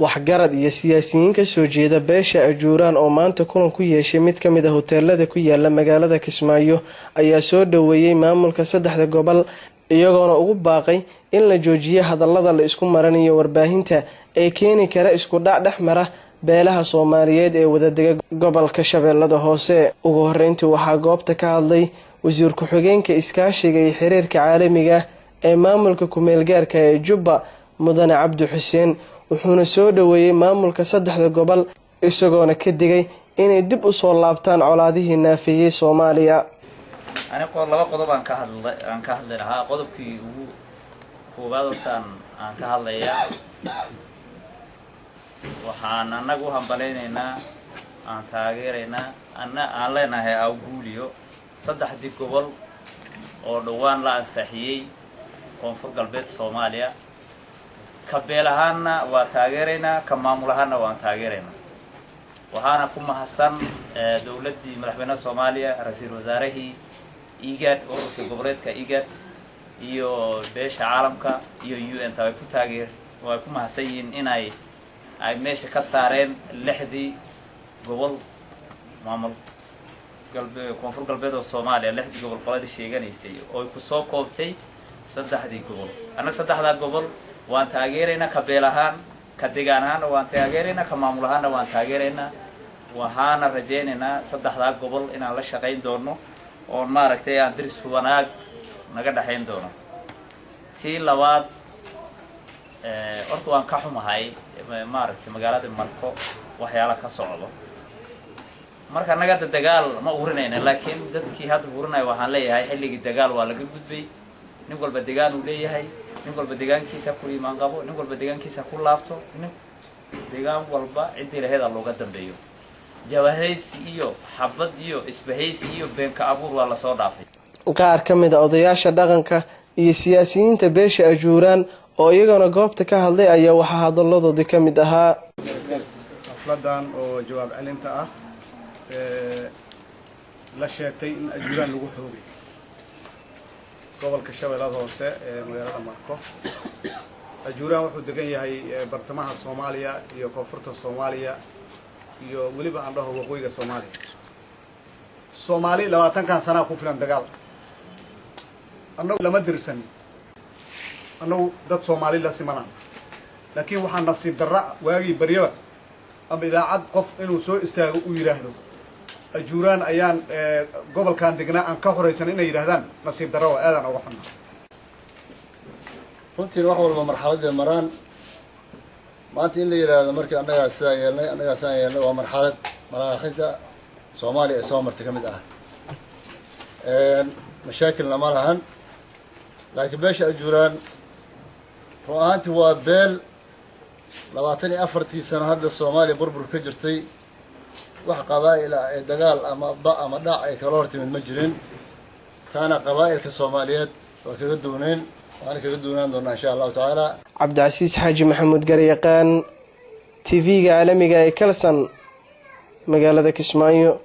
waxgarad iyo siyaasiyiin ka soo jeeda beesha Ajuuraan oo maanta kulan ku yeeshay mid ka mid ah hoteelada ku yaala magaalada Kismaayo ayaa soo dhaweeyay maamulka saddexda gobol iyagoona ugu baaqay in la joojiyo hadallada la isku maranayo warbaahinta ee keeni kara isku dhac dhexmara beelaha Soomaaliyeed ee wadadega gobolka Shabeellada Hoose. Ugu horeyntii waxaa goobta ka hadlay wasiir ku-xigeenka iskaashiga iyo xiriirka caalamiga ee maamulka ku-meelgaarka ee Jubba Mudane Cabdi Xuseen wuxuuna soo dhaweeyay maamulka saddexda gobol isagoona ka digay inay dib u soo laabtaan colaadihii naafiyay Soomaaliya. أنا لaba qodob aan ka hadlay lahaa qodobkii ugu koobaad aan ka hadlayaa waxaan anagu hambaleynaynaa aan taageeraynaa aan leenahay awguuliyo saddexdii gobol oo dhawaan la ansixiyay koonfur galbeed Soomaaliya ka beelahaana waa taageeraynaa ka maamulahaana waan taageeraynaa waxaana ku mahadsan dawladda madaxweynaha Soomaaliya ra'iisul wasaarihii IGAD ururka goboleedka IGAD iyo beesha caalamka iyo UN way ku way ku mahadsan yihiin in ay meesha ka saareen lixdii gobol maamul galbeed koonfur galbeed oo Soomaaliya lixdii gobol qolada sheeganaysay oo ku soo koobtay saddexdii gobol anaga saddexda gobol waan taageeraynaa ka beelahaan ka deegaanahan waan taageeraynaa ka maamulahaan waan taageeraynaa waxaana rajaynaynaa saddexda gobol inaan la shaqeyn doono oo maaragtay aan diris wanaag naga dhaxayn doono tii labaad horta waan ka xumahay maaragtay magaalada Marko waxyaalo ka socdo marka naga dagaal ma urinayna laakiin dadkii hadda urinay waxaan leeyahay xilligii dagaal waa laga gudbay nin walba deegaan uu leeyahay nin walba deegaankiisa ku iimaan qabo nin walba deegaankiisa ku laabto nin deegaan walba cidii lahayd looga dambeeyo jawahaysi iyo xabad iyo isbahaysi iyo beenka abuur waa la soo dhaafay. qaar ka mid ah odayaasha dhaqanka iyo siyaasiyiinta beesha Ajuuraan oo iyagana goobta ka hadlay ayaa waxa hadalladooda ka mid ahaa afladan oo jawaab celinta ah la sheegtay in Ajuuraan lagu xoogay gobolka Shabeellada Hoose ee magaalada Marko. Ajuuraan wuxuu degan yahay bartamaha Soomaaliya iyo koonfurta Soomaaliya iyo waliba aan dhaho waqooyiga Soomaaliya. Soomaali 20 sano ku filan dagaal annagu lama dirsan annagu dad Soomaali la simanaa laakiin waxaan nasiib darra waagi bariyaba ama idaacad qof inuu soo istaago u yiraahdo Ajuuraan ayaan gobolkan degnaa aan ka horeysan inay yiraahdaan nasiib darro aadan uga xunaa runtii wax walba marxalad ay maraan maanta in la yiraahdo markii annaga saan yeelnay waa marxaladda Soomaaliya ee soo martay kamid ah mashaakilna ma lahan laakiin beesha Ajuuraan ruuxaantii waa beel 24 sano hadda Soomaaliya burbur ka jirtay wax qabaa'il ay dagaal ama dhac ay kala hortimid ma jirin taana qabaa'ilka Soomaaliyeed waa kaga duuneen waana kaga duunaan doonaa insha Allah taala. Cabdicasiis Xaaji Maxamuud Garyaqaan TV-ga caalamiga ee Kalsan magaalada Kismaayo.